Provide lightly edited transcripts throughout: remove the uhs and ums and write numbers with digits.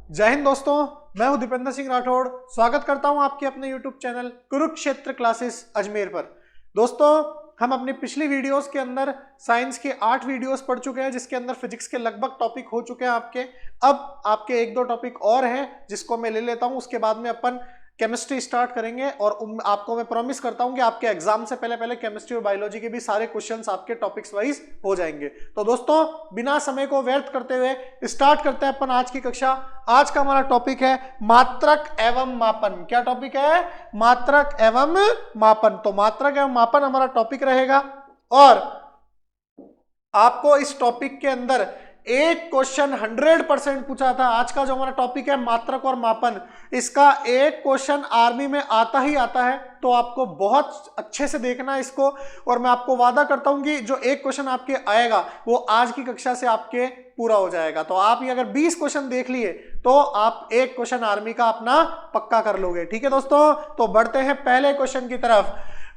जय हिंद दोस्तों, मैं हूं दीपेंद्र सिंह राठौड़। स्वागत करता हूं आपके अपने YouTube channel Kurukshetra classes Ajmer पर। दोस्तों, हम अपनी पिछली वीडियोस के अंदर साइंस के 8 वीडियोस पढ़ चुके हैं, जिसके अंदर फिजिक्स के लगभग टॉपिक हो चुके हैं आपके। अब आपके 1-2 टॉपिक और हैं जिसको मैं ले लेता हूं, उसके बाद में अपन केमिस्ट्री स्टार्ट करेंगे। और आपको मैं प्रॉमिस करता हूं कि आपके एग्जाम से पहले पहले केमिस्ट्री और बायोलॉजी के भी सारे क्वेश्चंस आपके टॉपिक्स वाइज हो जाएंगे। तो दोस्तों, बिना समय को व्यर्थ करते हुए स्टार्ट करते हैं अपन आज की कक्षा। आज का हमारा टॉपिक है मात्रक एवं मापन। क्या टॉपिक है? मात्रक एवं मापन। तो मात्रक एवं मापन हमारा टॉपिक रहेगा और आपको इस टॉपिक के अंदर एक क्वेश्चन 100% पूछा था। आज का जो हमारा टॉपिक है मात्रक और मापन, इसका एक क्वेश्चन आर्मी में आता ही आता है। तो आपको बहुत अच्छे से देखना है इसको, और मैं आपको वादा करता हूं कि जो एक क्वेश्चन आपके आएगा वो आज की कक्षा से आपके पूरा हो जाएगा। तो आप ये अगर 20 क्वेश्चन देख लिए तो आप एक क्वेश्चन आर्मी का अपना पक्का कर लोगे। ठीक है दोस्तों, तो बढ़ते हैं पहले क्वेश्चन की तरफ।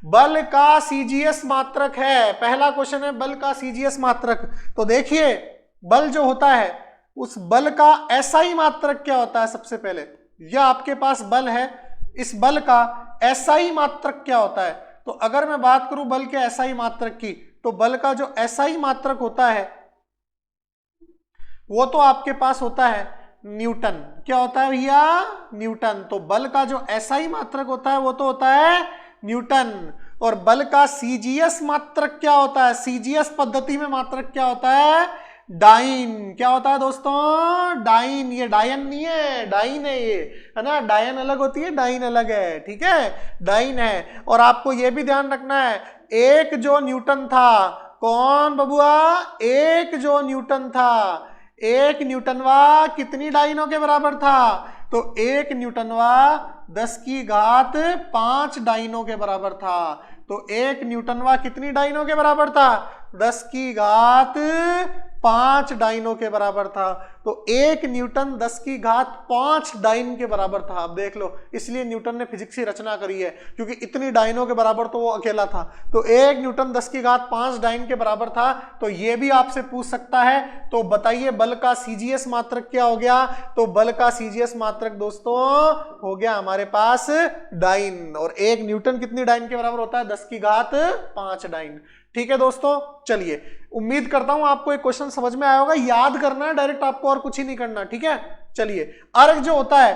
बल का सीजीएस मात्रक है। पहला क्वेश्चन है बल का सीजीएस मात्रक। तो देखिए, बल जो होता है उस बल का एसआई मात्रक क्या होता है। सबसे पहले यह आपके पास बल है, इस बल का एसआई मात्रक क्या होता है। तो अगर मैं बात करूं बल के एसआई मात्रक की, तो बल का जो एसआई मात्रक होता है वो तो आपके पास होता है न्यूटन। क्या होता है भैया? न्यूटन। तो बल का जो एसआई मात्रक होता है वो तो होता है न्यूटन। और बल का सीजीएस मात्रक क्या होता है? सीजीएस पद्धति में मात्रक क्या होता है? डाइन। क्या होता है दोस्तों? डाइन। ये डायन नहीं है, डाइन है ये, है ना। डायन अलग होती है, डाइन अलग है। ठीक है, डाइन है। और आपको ये भी ध्यान रखना है, एक जो न्यूटन था, कौन बबुआ? एक जो न्यूटन था, एक न्यूटनवा कितनी डाइनों के बराबर था? तो एक न्यूटनवा 10 की घात 5 डाइनों के बराबर था। तो एक न्यूटनवा कितनी डाइनों के बराबर था? 10 की घात 5 डाइनों के बराबर था। तो एक न्यूटन 10 की घात 5 डाइन के बराबर था। अब देख लो, इसलिए न्यूटन ने फिजिक्स की रचना करी है, क्योंकि इतनी डाइनों के बराबर तो वो अकेला था। तो एक न्यूटन 10 की घात 5 डाइन के बराबर था। तो ये भी आपसे पूछ सकता है। तो बताइए बल का सीजीएस मात्रक क्या हो गया? तो बल का सीजीएस मात्रक दोस्तों हो गया हमारे पास डाइन। और एक न्यूटन कितनी डाइन के बराबर होता है? 10 की घात 5 डाइन। ठीक है दोस्तों, चलिए, उम्मीद करता हूं आपको एक क्वेश्चन समझ में आया होगा। याद करना है डायरेक्ट, आपको और कुछ ही नहीं करना। ठीक है, चलिए। अर्घ जो होता है,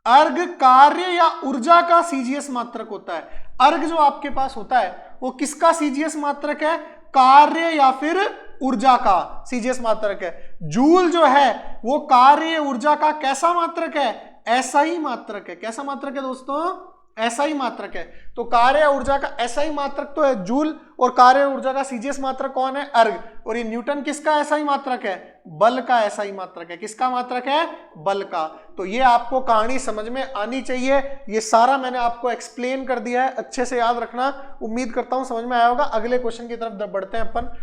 अर्घ कार्य या ऊर्जा का सीजीएस मात्रक होता है। अर्घ जो आपके पास होता है वो किसका सीजीएस मात्रक है? कार्य या फिर ऊर्जा का सीजीएस मात्रक है। जूल जो है वो कार्य ऊर्जा का कैसा मात्रक है? एसआई मात्रक है। कैसा मात्रक है दोस्तों? एसआई मात्रक है। तो कार्य ऊर्जा का एसआई मात्रक तो है जूल, और कार्य ऊर्जा का सीजीएस मात्रक कौन है? अर्घ। और ये न्यूटन किसका एसआई मात्रक है? बल का एसआई मात्रक है। किसका मात्रक है? बल का। तो ये आपको कहानी समझ में आनी चाहिए। ये सारा मैंने आपको एक्सप्लेन कर दिया है, अच्छे से याद रखना। उम्मीद करता हूं समझ में आया होगा। अगले क्वेश्चन की तरफ बढ़ते हैं अपन।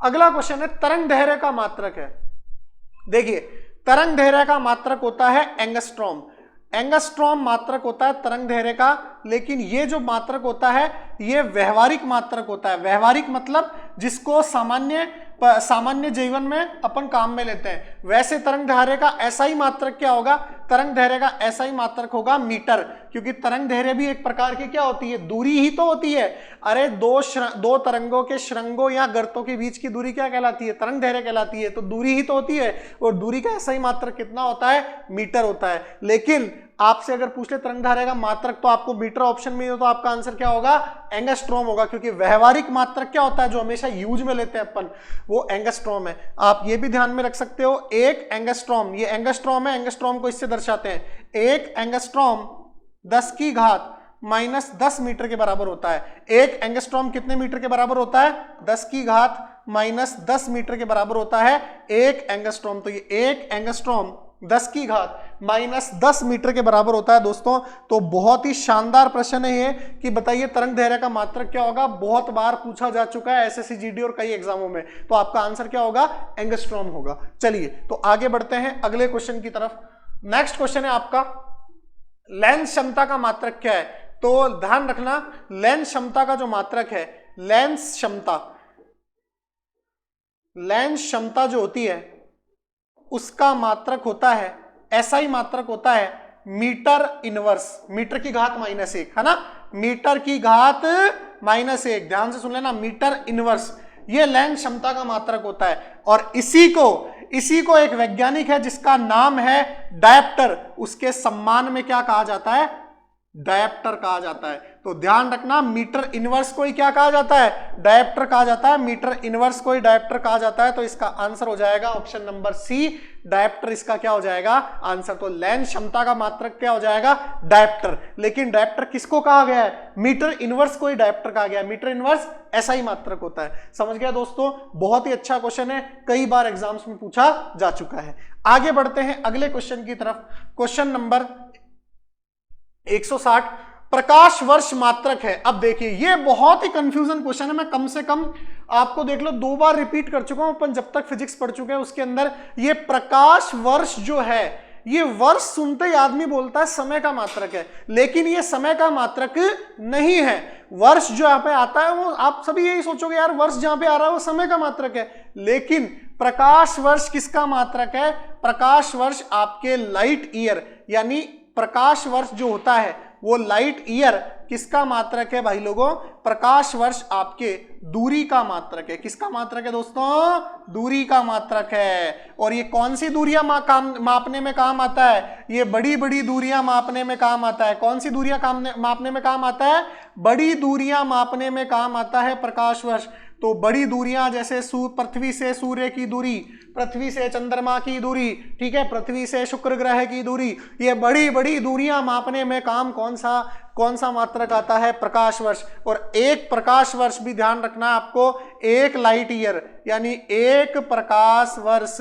अगला क्वेश्चन है तरंग दैर्ध्य का मात्रक है। देखिए, तरंग दैर्ध्य का मात्रक होता है एंगस्ट्रॉम। एंगस्ट्रॉम मात्रक होता है तरंग दैर्ध्य का। लेकिन ये जो मात्रक होता है ये व्यवहारिक मात्रक होता है। व्यवहारिक मतलब जिसको सामान्य जीवन में अपन काम में लेते हैं। वैसे तरंग दैर्ध्य का एसआई मात्रक क्या होगा? तरंग दैर्ध्य का एसआई मात्रक होगा मीटर, क्योंकि तरंग दैर्ध्य भी एक प्रकार की क्या होती है? दूरी ही तो होती है। अरे दो तरंगों के श्रृंगों या गर्तों के बीच की दूरी क्या कहलाती है? तरंग दैर्ध्य कहलाती है। तो दूरी ही तो होती है, और दूरी का एसआई मात्रक कितना होता है? मीटर होता है। लेकिन आपसे अगर पूछ ले तरंग दैर्ध्य का मात्रक, तो आपको मीटर ऑप्शन में हो, तो आपका आंसर क्या होगा? एंगस्ट्रॉम होगा, क्योंकि व्यवहारिक मात्रक क्या होता है जो हमेशा यूज में लेते हैं अपन, वो एंगस्ट्रॉम है। आप ये भी ध्यान में रख सकते हो, एक एंगस्ट्रॉम, ये एंगस्ट्रॉम है। एंगस्ट्रॉम को इससे दर्शाते हैं। एक एंगस्ट्रॉम 10 की घात -10 मीटर के बराबर होता है। एक एंगस्ट्रॉम कितने मीटर के बराबर होता है? 10 की घात -10 मीटर के बराबर होता है एक एंगस्ट्रॉम। तो ये एक एंगस्ट्रॉम 10 की घात -10 मीटर के बराबर होता है दोस्तों। तो बहुत ही शानदार प्रश्न है ये कि बताइए तरंग दैर्ध्य का मात्रक क्या होगा। बहुत बार पूछा जा चुका है एसएससी जीडी और कई एग्जामों में। तो आपका आंसर क्या होगा? एंगस्ट्रॉम होगा। चलिए, तो आगे बढ़ते हैं अगले क्वेश्चन की तरफ। नेक्स्ट क्वेश्चन है आपका, लेंस क्षमता का मात्रक क्या है? तो ध्यान रखना, लेंस क्षमता का जो मात्रक है, लेंस क्षमता जो होती है उसका मात्रक होता है SI मात्रक होता है मीटर इनवर्स, मीटर की घात -1, है ना, मीटर की घात -1, ध्यान से सुन लेना, मीटर इनवर्स, ये लैंग क्षमता का मात्रक होता है। और इसी को एक वैज्ञानिक है जिसका नाम है डायप्टर, उसके सम्मान में क्या कहा जाता है, डायप्टर कहा जाता है। तो ध्यान रखना, मीटर इनवर्स को ही क्या कहा जाता है, डायप्टर कहा जाता है, मीटर इनवर्स को ही डायप्टर कहा जाता है। तो इसका आंसर हो जाएगा ऑप्शन नंबर सी, डायप्टर इसका क्या हो जाएगा आंसर। तो लैंग क्षमता का मात्रक क्या हो जाएगा, डायप्टर। लेकिन डायप्टर किसको कहा गया है, मीटर इनवर्स को ही डायप्टर कहा गया है। मीटर इनवर्स SI मात्रक होता है। समझ गया दोस्तों, बहुत ही अच्छा क्वेश्चन है, कई बार एग्जाम्स में पूछा जा चुका है। आगे बढ़ते हैं अगले क्वेश्चन की तरफ। क्वेश्चन नंबर 160, प्रकाश वर्ष मात्रक है। अब देखिए ये बहुत ही कंफ्यूजन क्वेश्चन है, मैं कम से कम आपको देख लो 2 बार रिपीट कर चुका हूं, अपन जब तक फिजिक्स पढ़ चुके हैं उसके अंदर। ये प्रकाश वर्ष जो है, ये वर्ष सुनते ही आदमी बोलता है समय का मात्रक है, लेकिन ये समय का मात्रक नहीं है। वर्ष जो यहाँ पे आता है वो आप सभी यही सोचोगे यार वर्ष जहां पे आ रहा है वो समय का मात्रक है, लेकिन प्रकाश वर्ष किसका मात्रक है, प्रकाश वर्ष आपके लाइट ईयर, यानी प्रकाश वर्ष जो होता है वो लाइट ईयर किसका मात्रक है भाई लोगों, प्रकाश वर्ष आपके दूरी का मात्रक है। किसका मात्रक है दोस्तों, दूरी का मात्रक है। और ये कौन सी दूरियां मापने में काम आता है, ये बड़ी बड़ी दूरियां मापने में काम आता है। कौन सी दूरियां मापने में काम आता है, बड़ी दूरियां मापने में काम आता है प्रकाश वर्ष। तो बड़ी दूरियां जैसे पृथ्वी से सूर्य की दूरी, पृथ्वी से चंद्रमा की दूरी, ठीक है, पृथ्वी से शुक्र ग्रह की दूरी, ये बड़ी बड़ी दूरियां मापने में काम कौन सा मात्रक आता है, प्रकाश वर्ष। और एक प्रकाश वर्ष भी ध्यान रखना आपको, एक लाइट ईयर यानी एक प्रकाश वर्ष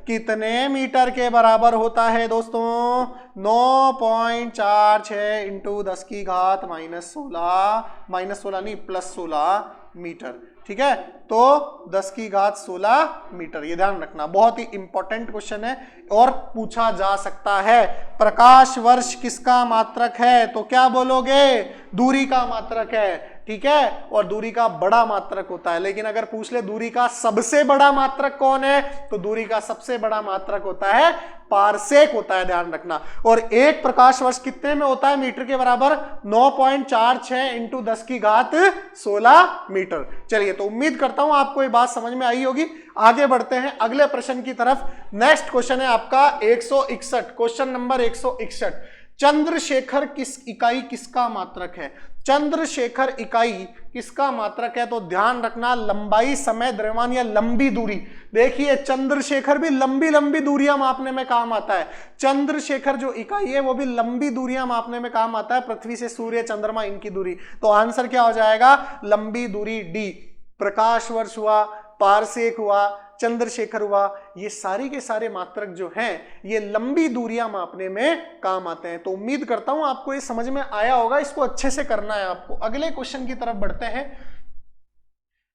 कितने मीटर के बराबर होता है दोस्तों, 9.46 इंटू 10 की घात -16 नहीं +16 मीटर। ठीक है, तो 10 की घात 16 मीटर, ये ध्यान रखना, बहुत ही इंपॉर्टेंट क्वेश्चन है और पूछा जा सकता है। प्रकाश वर्ष किसका मात्रक है, तो क्या बोलोगे, दूरी का मात्रक है। ठीक है, और दूरी का बड़ा मात्रक होता है। लेकिन अगर पूछ ले दूरी का सबसे बड़ा मात्रक कौन है, तो दूरी का सबसे बड़ा मात्रक होता है पारसेक होता है, ध्यान रखना। और एक प्रकाश वर्ष कितने में होता है, मीटर के बराबर 9.46 इंटू 10 की घात 16 मीटर। चलिए, तो उम्मीद करता हूं आपको ये बात समझ में आई होगी। आगे बढ़ते हैं अगले प्रश्न की तरफ। नेक्स्ट क्वेश्चन है आपका 161, क्वेश्चन नंबर 161। चंद्रशेखर इकाई किसका मात्रक है, चंद्रशेखर इकाई किसका मात्रक है, तो ध्यान रखना, लंबाई समय द्रव्यमान या लंबी दूरी। देखिए चंद्रशेखर भी लंबी लंबी दूरियां मापने में काम आता है। चंद्रशेखर जो इकाई है वो भी लंबी दूरियां मापने में काम आता है, पृथ्वी से सूर्य चंद्रमा इनकी दूरी। तो आंसर क्या हो जाएगा, लंबी दूरी डी। प्रकाश वर्ष हुआ, पारसेक हुआ, चंद्रशेखर हुआ, ये सारी के सारे मात्रक जो हैं ये लंबी दूरियां मापने में काम आते हैं। तो उम्मीद करता हूं आपको ये समझ में आया होगा, इसको अच्छे से करना है आपको। अगले क्वेश्चन की तरफ बढ़ते हैं।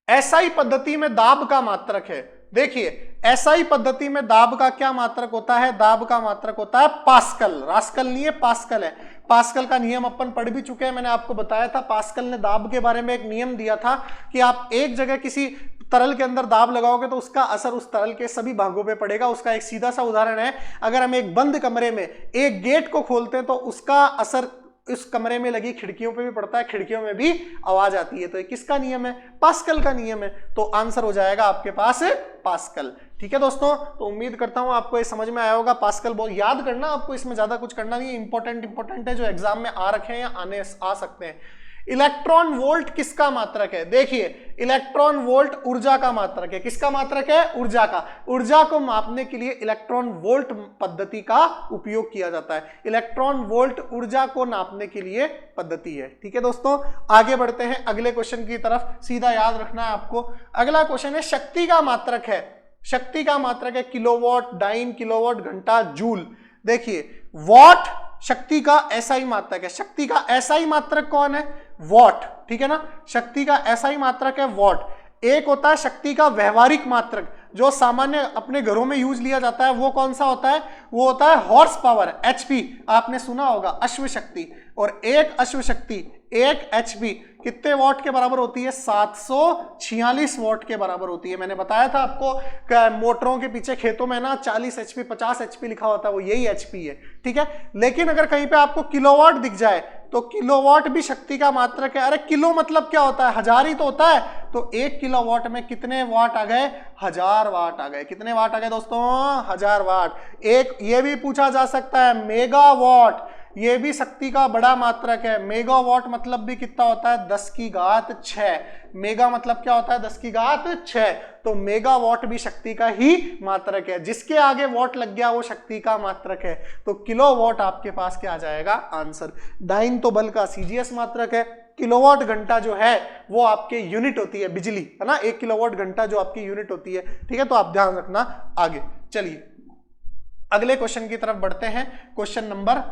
एसआई पद्धति में दाब का मात्रक है। देखिए एसआई पद्धति में दाब का क्या मात्रक होता है, दाब का मात्रक होता है पास्कल। रास्कल नहीं है, पास्कल है। पास्कल का नियम अपन पढ़ भी चुके हैं, मैंने आपको बताया था। पास्कल ने दाब के बारे में एक नियम दिया था कि आप एक जगह किसी तरल के अंदर दाब लगाओगे तो उसका असर उस तरल के सभी भागों पे पड़ेगा। उसका एक सीधा सा उदाहरण है, अगर हम एक बंद कमरे में एक गेट को खोलते हैं तो उसका असर इस कमरे में लगी खिड़कियों पे भी पड़ता है, खिड़कियों में भी आवाज आती है। तो ये किसका नियम है, पास्कल का नियम है। तो आंसर हो जाएगा आपके पास पास्कल। ठीक है दोस्तों, तो उम्मीद करता हूं आपको ये समझ में आया होगा। पास्कल बहुत याद करना, आपको इसमें ज्यादा कुछ करना नहीं है, इंपॉर्टेंट है जो एग्जाम में आ रखे हैं या आने आ सकते हैं। इलेक्ट्रॉन वोल्ट किसका मात्रक है, देखिए इलेक्ट्रॉन वोल्ट ऊर्जा का मात्रक है। किसका मात्रक है, ऊर्जा का। ऊर्जा को मापने के लिए इलेक्ट्रॉन वोल्ट पद्धति का उपयोग किया जाता है। इलेक्ट्रॉन वोल्ट ऊर्जा को नापने के लिए पद्धति है। ठीक है दोस्तों, आगे बढ़ते हैं अगले क्वेश्चन की तरफ। सीधा याद रखना है आपको। अगला क्वेश्चन है शक्ति का मात्रक है। शक्ति का मात्रक है किलोवाट, डाइन, किलोवाट, घंटा, जूल। देखिए वॉट शक्ति का एसआई मात्रक है। शक्ति का एसआई मात्रक कौन है, वॉट। ठीक है ना, शक्ति का एसआई मात्रक है वॉट। एक होता है शक्ति का व्यवहारिक मात्रक जो सामान्य अपने घरों में यूज लिया जाता है, वो कौन सा होता है, वो होता है हॉर्स पावर, एचपी। आपने सुना होगा अश्व शक्ति, और एक अश्व शक्ति, एक एचपी कितने वॉट के बराबर होती है? 746 वॉट के बराबर होती है। मैंने बताया था आपको मोटरों के पीछे खेतों में ना 40 एचपी 50 एचपी लिखा होता है, वो यही एचपी है, ठीक है। लेकिन अगर कहीं पे आपको किलोवाट दिख जाए तो किलोवाट भी शक्ति का मात्रक है। अरे किलो मतलब क्या होता है? हजार ही तो होता है। तो 1 किलोवाट में कितने वाट आ गए? 1000 वाट आ गए। कितने वाट आ गए दोस्तों? 1000 वाट। एक ये भी पूछा जा सकता है मेगावाट, ये भी शक्ति का बड़ा मात्रक है। मेगावाट मतलब भी कितना होता है? 10 की घात 6। मेगा मतलब क्या होता है? 10 की घात 6। तो मेगावाट भी शक्ति का ही मात्रक है। जिसके आगे वाट लग गया वो शक्ति का मात्रक है। तो किलोवाट आपके पास क्या आ जाएगा? आंसर। डाइन तो बल का सीजीएस मात्रक है। किलोवाट घंटा जो है वो आपके यूनिट होती है बिजली, है ना। 1 किलोवाट घंटा जो आपकी यूनिट होती है, ठीक है। तो आप ध्यान रखना। आगे चलिए अगले क्वेश्चन की तरफ बढ़ते हैं। क्वेश्चन नंबर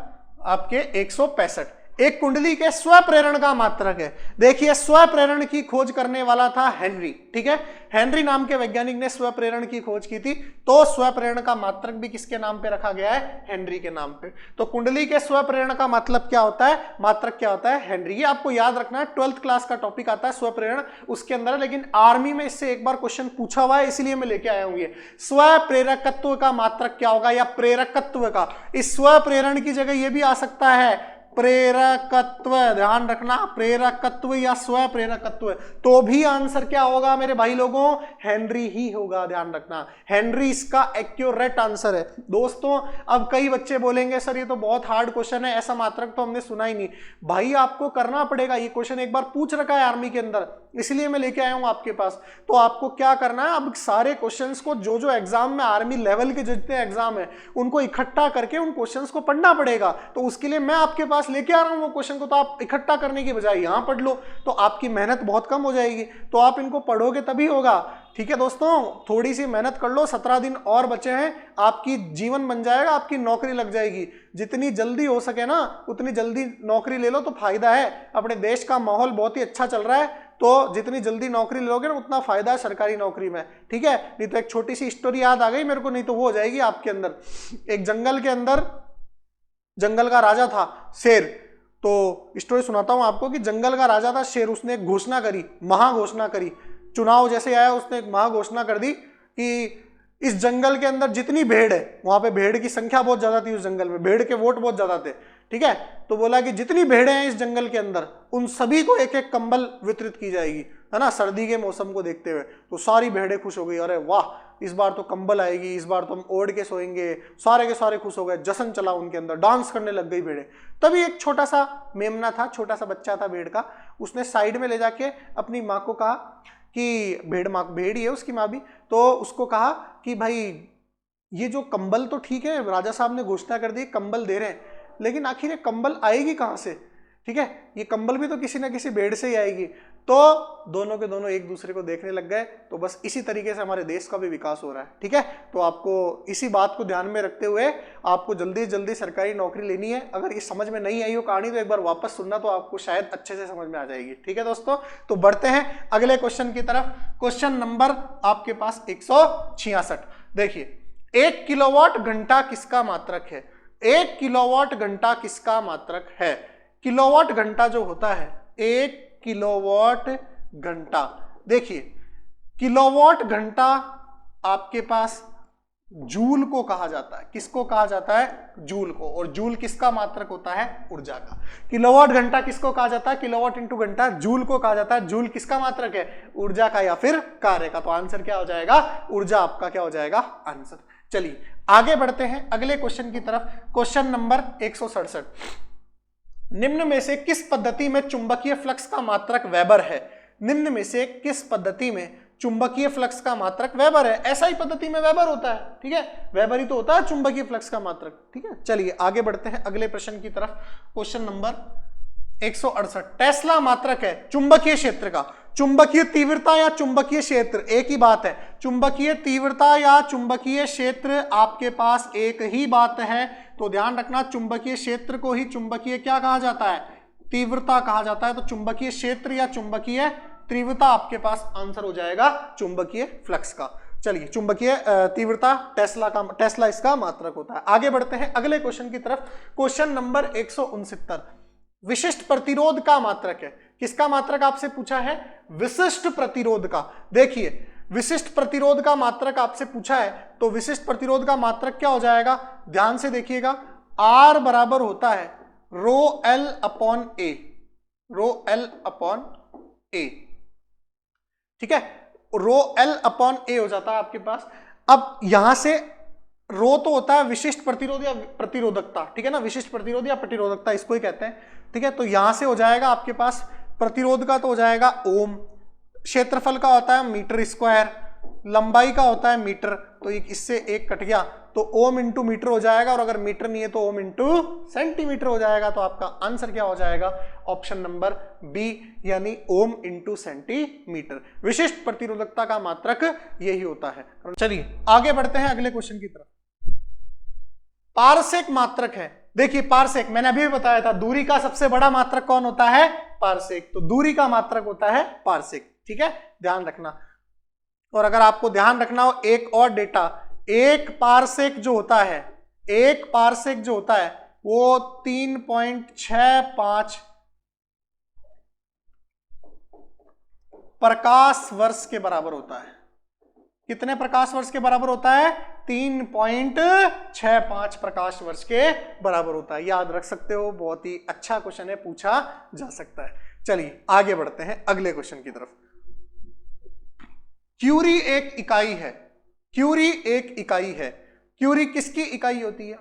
आपके 165। एक कुंडली के स्वप्रेरण का मात्रक है। देखिए स्वप्रेरण की खोज करने वाला था हेनरी, ठीक है। हेनरी नाम के वैज्ञानिक ने स्वप्रेरण की खोज की थी, तो स्वप्रेरण का मात्रक भी किसके नाम पे रखा गया है? हेनरी के नाम पे। तो कुंडली के स्वप्रेरण का मतलब क्या होता है? मात्रक क्या होता है? हेनरी। ये आपको याद रखना है, 12th क्लास का टॉपिक आता है स्वप्रेरण उसके अंदर, लेकिन आर्मी में इससे एक बार क्वेश्चन पूछा हुआ है, इसलिए मैं लेके आया हूं ये। स्वप्रेरकत्व का मात्रक क्या होगा, या प्रेरकत्व का। इस स्वप्रेरण की जगह ये भी आ सकता है प्रेरकत्व, ध्यान रखना, प्रेरकत्व या स्वप्रेरकत्व। तो भी आंसर क्या होगा मेरे भाई लोगों? हेनरी ही होगा, ध्यान रखना। हेनरी इसका एक्यूरेट आंसर है दोस्तों। अब कई बच्चे बोलेंगे सर ये तो बहुत हार्ड क्वेश्चन है, ऐसा मात्रक तो हमने सुना ही नहीं। भाई आपको करना पड़ेगा, ये क्वेश्चन एक बार पूछ रखा है आर्मी के अंदर, इसलिए मैं लेके आया हूं आपके पास। तो आपको क्या करना है, अब सारे क्वेश्चंस को जो जो एग्जाम में आर्मी लेवल के जितने एग्जाम है उनको इकट्ठा करके उन क्वेश्चंस को पढ़ना पड़ेगा। तो उसके लिए मैं आपके पास लेके आ रहा हूं वो क्वेश्चन को, तो आप इकट्ठा करने की बजाय यहां पढ़ लो, तो आपकी मेहनत बहुत कम हो जाएगी। तो आप इनको पढ़ोगे तभी होगा, ठीक है दोस्तों। थोड़ी सी मेहनत कर लो, 17 दिन और बचे हैं, आपकी जीवन बन जाएगा, आपकी नौकरी लग जाएगी। जितनी जल्दी हो सके ना उतनी जल्दी नौकरी ले लो तो फायदा है। अपने देश का माहौल बहुत ही अच्छा चल रहा है, तो जितनी जल्दी नौकरी लोगे ना उतना फायदा है सरकारी नौकरी में, ठीक है। नहीं तो एक छोटी सी स्टोरी याद आ गई मेरे को, नहीं तो वो हो जाएगी आपके अंदर। एक जंगल के अंदर, जंगल का राजा था शेर। तो स्टोरी सुनाता हूं आपको कि जंगल का राजा था शेर, उसने एक घोषणा करी, महाघोषणा करी। चुनाव जैसे आया उसने एक महाघोषणा कर दी कि इस जंगल के अंदर जितनी भेड़ है, वहां पे भेड़ की संख्या बहुत ज्यादा थी उस जंगल में, भेड़ के वोट बहुत ज्यादा थे, ठीक है। तो बोला कि जितनी भेड़ें हैं इस जंगल के अंदर उन सभी को एक एक कंबल वितरित की जाएगी, है ना, सर्दी के मौसम को देखते हुए। तो सारी भेड़ें खुश हो गई, अरे वाह इस बार तो कंबल आएगी, इस बार तो हम ओढ़ के सोएंगे। सारे के सारे खुश हो गए, जश्न चला उनके अंदर, डांस करने लग गई भेड़ें। तभी एक छोटा सा मेमना था, छोटा सा बच्चा था भेड़ का, उसने साइड में ले जाके अपनी माँ को कहा कि भेड़ ही है उसकी माँ भी, तो उसको कहा कि भाई ये जो कंबल तो ठीक है, राजा साहब ने घोषणा कर दी कंबल दे रहे हैं, लेकिन आखिर ये कंबल आएगी कहाँ से, ठीक है, ये कंबल भी तो किसी ना किसी भेड़ से ही आएगी। तो दोनों के दोनों एक दूसरे को देखने लग गए। तो बस इसी तरीके से हमारे देश का भी विकास हो रहा है, ठीक है। तो आपको इसी बात को ध्यान में रखते हुए आपको जल्दी जल्दी सरकारी नौकरी लेनी है। अगर ये समझ में नहीं आई हो कहानी तो एक बार वापस सुनना, तो आपको शायद अच्छे से समझ में आ जाएगी, ठीक है दोस्तों। तो बढ़ते हैं अगले क्वेश्चन की तरफ। क्वेश्चन नंबर आपके पास 166। देखिए 1 किलोवाट घंटा किसका मात्रक है? 1 किलोवाट घंटा किसका मात्रक है? किलोवाट घंटा जो होता है, 1 किलोवाट घंटा, देखिए किलोवाट घंटा आपके पास जूल को कहा जाता है। किसको कहा जाता है? जूल को। और जूल किसका मात्रक होता है? ऊर्जा का। किलोवाट घंटा किसको कहा जाता है? किलोवाट इंटू घंटा जूल को कहा जाता है। जूल किसका मात्रक है? ऊर्जा का या फिर कार्य का। तो आंसर क्या हो जाएगा? ऊर्जा आपका क्या हो जाएगा? आंसर। चलिए आगे बढ़ते हैं अगले क्वेश्चन की तरफ। Question number 167। निम्न में से किस पद्धति में चुंबकीय फ्लक्स का मात्रक वेबर है? निम्न में से किस पद्धति में चुंबकीय फ्लक्स का मात्रक वेबर है? ऐसा ही पद्धति में वेबर होता है, ठीक है, वेबर ही तो होता है चुंबकीय फ्लक्स का मात्रक, ठीक है। चलिए आगे बढ़ते हैं अगले प्रश्न की तरफ। Question number 168। टेस्ला मात्रक है चुंबकीय क्षेत्र का। चुंबकीय तीव्रता या चुंबकीय क्षेत्र एक ही बात है। चुंबकीय तीव्रता या चुंबकीय क्षेत्र आपके पास एक ही बात है। तो ध्यान रखना, चुंबकीय क्षेत्र को ही चुंबकीय क्या कहा जाता है? तीव्रता कहा जाता है। तो चुंबकीय क्षेत्र या चुंबकीय तीव्रता आपके पास आंसर हो जाएगा चुंबकीय फ्लक्स का। चलिए, चुंबकीय तीव्रता टेस्ला इसका मात्रक होता है। आगे बढ़ते हैं अगले क्वेश्चन की तरफ। क्वेश्चन नंबर 169, विशिष्ट प्रतिरोध का मात्रक है। किसका मात्रक आपसे पूछा है? विशिष्ट प्रतिरोध का। देखिए, विशिष्ट प्रतिरोध का मात्रक आपसे पूछा है, तो विशिष्ट प्रतिरोध का मात्रक क्या हो जाएगा? ध्यान से देखिएगा, R बराबर होता है रो एल अपॉन ए, रो एल अपॉन ए, ठीक है, रो एल अपॉन ए हो जाता है आपके पास। अब यहां से रो तो होता है विशिष्ट प्रतिरोध या प्रतिरोधकता, ठीक है ना, विशिष्ट प्रतिरोध या प्रतिरोधकता इसको ही कहते हैं, ठीक है। तो यहां से हो जाएगा आपके पास प्रतिरोध का तो हो जाएगा ओम, क्षेत्रफल का होता है मीटर स्क्वायर, लंबाई का होता है मीटर, तो इससे एक कट गया तो ओम इंटू मीटर हो जाएगा, और अगर मीटर नहीं है तो ओम इंटू सेंटीमीटर हो जाएगा। तो आपका आंसर क्या हो जाएगा? ऑप्शन नंबर बी, यानी ओम इंटू सेंटीमीटर। विशिष्ट प्रतिरोधकता का मात्रक यही होता है। चलिए आगे बढ़ते हैं अगले क्वेश्चन की तरफ। पारसेक मात्रक है। देखिए पारसेक, मैंने अभी भी बताया था दूरी का सबसे बड़ा मात्रक कौन होता है? पारसेक। तो दूरी का मात्रक होता है पारसेक, ठीक है, ध्यान रखना। और अगर आपको ध्यान रखना हो एक और डेटा, एक पारसेक जो होता है, एक पारसेक जो होता है वो 3.65 प्रकाश वर्ष के बराबर होता है। कितने प्रकाश वर्ष के बराबर होता है? 3.65 प्रकाश वर्ष के बराबर होता है। याद रख सकते हो, बहुत ही अच्छा क्वेश्चन है, पूछा जा सकता है। चलिए आगे बढ़ते हैं अगले क्वेश्चन की तरफ। क्यूरी एक इकाई है। क्यूरी एक इकाई है। क्यूरी किसकी इकाई होती है?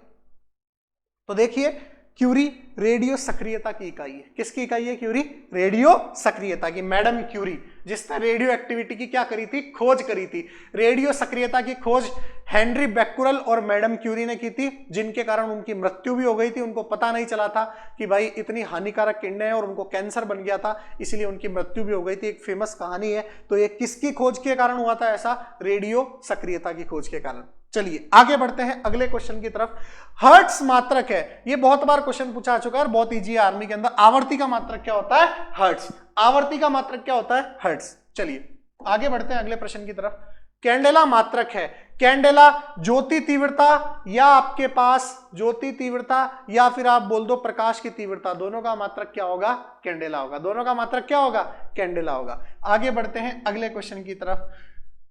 तो देखिए, क्यूरी रेडियो सक्रियता की इकाई है। किसकी इकाई है क्यूरी? रेडियो सक्रियता की। मैडम क्यूरी जिसने रेडियो एक्टिविटी की क्या करी थी? खोज करी थी। रेडियो सक्रियता की खोज हेनरी बैक्यूरेल और मैडम क्यूरी ने की थी, जिनके कारण उनकी मृत्यु भी हो गई थी। उनको पता नहीं चला था कि भाई इतनी हानिकारक किरणें हैं, और उनको कैंसर बन गया था, इसलिए उनकी मृत्यु भी हो गई थी। एक फेमस कहानी है। तो ये किसकी खोज के कारण हुआ था ऐसा? रेडियो सक्रियता की खोज के कारण। चलिए आगे बढ़ते हैं अगले क्वेश्चन की तरफ। हर्ट्ज मात्रक है। ये बहुत बार क्वेश्चन पूछा जा चुका है और बहुत इजी है आर्मी के अंदर। आवर्ती का मात्रक क्या होता है? हर्ट्ज। आवर्ती का मात्रक क्या होता है? हर्ट्ज। चलिए आगे बढ़ते हैं अगले प्रश्न की तरफ। कैंडेला मात्रक है। कैंडेला ज्योति तीव्रता, या आपके पास ज्योति तीव्रता, या फिर आप बोल दो प्रकाश की तीव्रता, दोनों का मात्रक क्या होगा? कैंडेला होगा। दोनों का मात्रक क्या होगा? कैंडेला होगा। आगे बढ़ते हैं अगले क्वेश्चन की तरफ।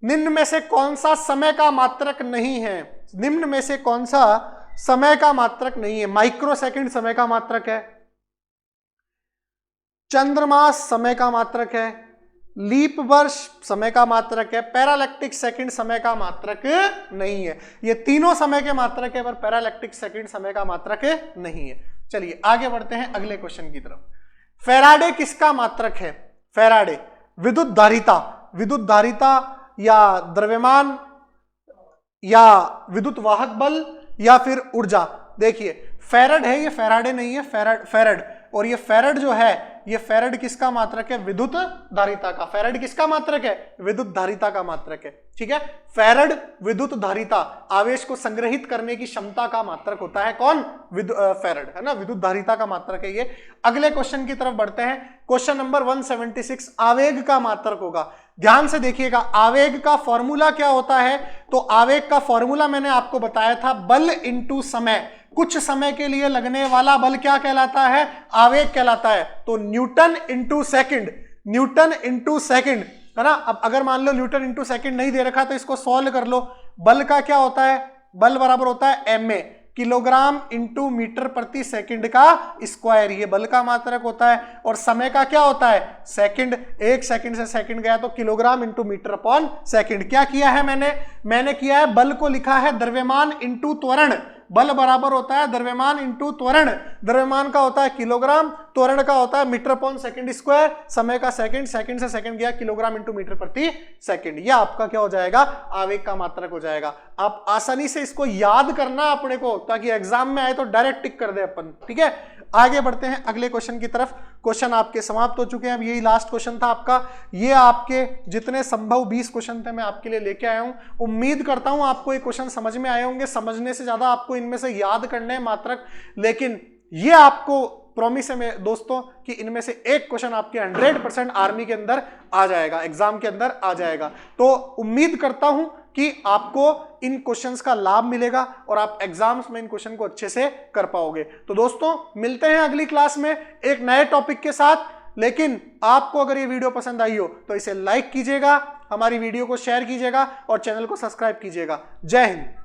निम्न में से कौन सा समय का मात्रक नहीं है? निम्न में से कौन सा समय का मात्रक नहीं है? माइक्रोसेकंड समय का मात्रक है, चंद्रमास समय का मात्रक है, लीप वर्ष समय का मात्रक है, पैरालैक्टिक सेकंड समय का मात्रक नहीं है। ये तीनों समय के मात्रक है, पर पैरालैक्टिक सेकंड समय का मात्रक नहीं है। चलिए आगे बढ़ते हैं अगले क्वेश्चन की तरफ। फैराडे किसका मात्रक है? फैराडे विद्युत धारिता, विद्युत धारिता या द्रव्यमान या विद्युत वाहक बल या फिर ऊर्जा। देखिए फैराड है, ये फैराडे नहीं है, फैराड। और ये फैराड जो है, ये फैराड किसका मात्रक है? विद्युत धारिता का। फैराड किसका मात्रक है? विद्युत धारिता का मात्रक है, ठीक है। फैराड विद्युत धारिता, आवेश को संग्रहित करने की क्षमता का मात्रक होता है। कौन? फैराड, है ना, विद्युत धारिता का मात्रक है ये। अगले क्वेश्चन की तरफ बढ़ते हैं। क्वेश्चन नंबर 176 आवेग का मात्रक होगा। ध्यान से देखिएगा, आवेग का फॉर्मूला क्या होता है? तो आवेग का फॉर्मूला मैंने आपको बताया था, बल इंटू समय। कुछ समय के लिए लगने वाला बल क्या कहलाता है? आवेग कहलाता है। तो Newton into second, Newton into second, है ना। अब अगर मान लो न्यूटन इंटू सेकेंड नहीं दे रखा तो इसको सॉल्व कर लो। बल का क्या होता है? बल बराबर होता है एमए, किलोग्राम इंटू मीटर प्रति सेकंड का स्क्वायर। ये बल का मात्रक होता है। और समय का क्या होता है? सेकंड। एक सेकंड से सेकंड गया तो kilogram into meter upon second. क्या किया है मैंने किया है, बल को लिखा है द्रव्यमान इंटू त्वरण। बल बराबर होता है द्रव्यमान इंटू त्वरण। द्रव्यमान का होता है किलोग्राम, त्वरण का होता है मीटर अपॉन सेकंड स्क्वायर। समय का सेकंड, सेकंड से सेकंड गया किलोग्राम इंटू मीटर प्रति सेकंड। यह आपका क्या हो जाएगा? आवेग का मात्रक हो जाएगा। आप आसानी से इसको याद करना अपने को, ताकि एग्जाम में आए तो डायरेक्ट टिक कर दे अपन, ठीक है। आगे बढ़ते हैं अगले क्वेश्चन की तरफ। क्वेश्चन आपके समाप्त हो चुके हैं। अब यही लास्ट क्वेश्चन था आपका। ये आपके जितने संभव 20 क्वेश्चन थे मैं आपके लिए लेके आया हूं। उम्मीद करता हूं आपको ये क्वेश्चन समझ में आए होंगे। समझने से ज्यादा आपको इनमें से याद करने हैं मात्रक, लेकिन ये आपको प्रॉमिस है मेरे दोस्तों कि इनमें से एक क्वेश्चन आपके 100% आर्मी के अंदर आ जाएगा, एग्जाम के अंदर आ जाएगा। तो उम्मीद करता हूं कि आपको इन क्वेश्चंस का लाभ मिलेगा और आप एग्जाम्स में इन क्वेश्चन को अच्छे से कर पाओगे। तो दोस्तों मिलते हैं अगली क्लास में एक नए टॉपिक के साथ। लेकिन आपको अगर ये वीडियो पसंद आई हो तो इसे लाइक कीजिएगा, हमारी वीडियो को शेयर कीजिएगा और चैनल को सब्सक्राइब कीजिएगा। जय हिंद।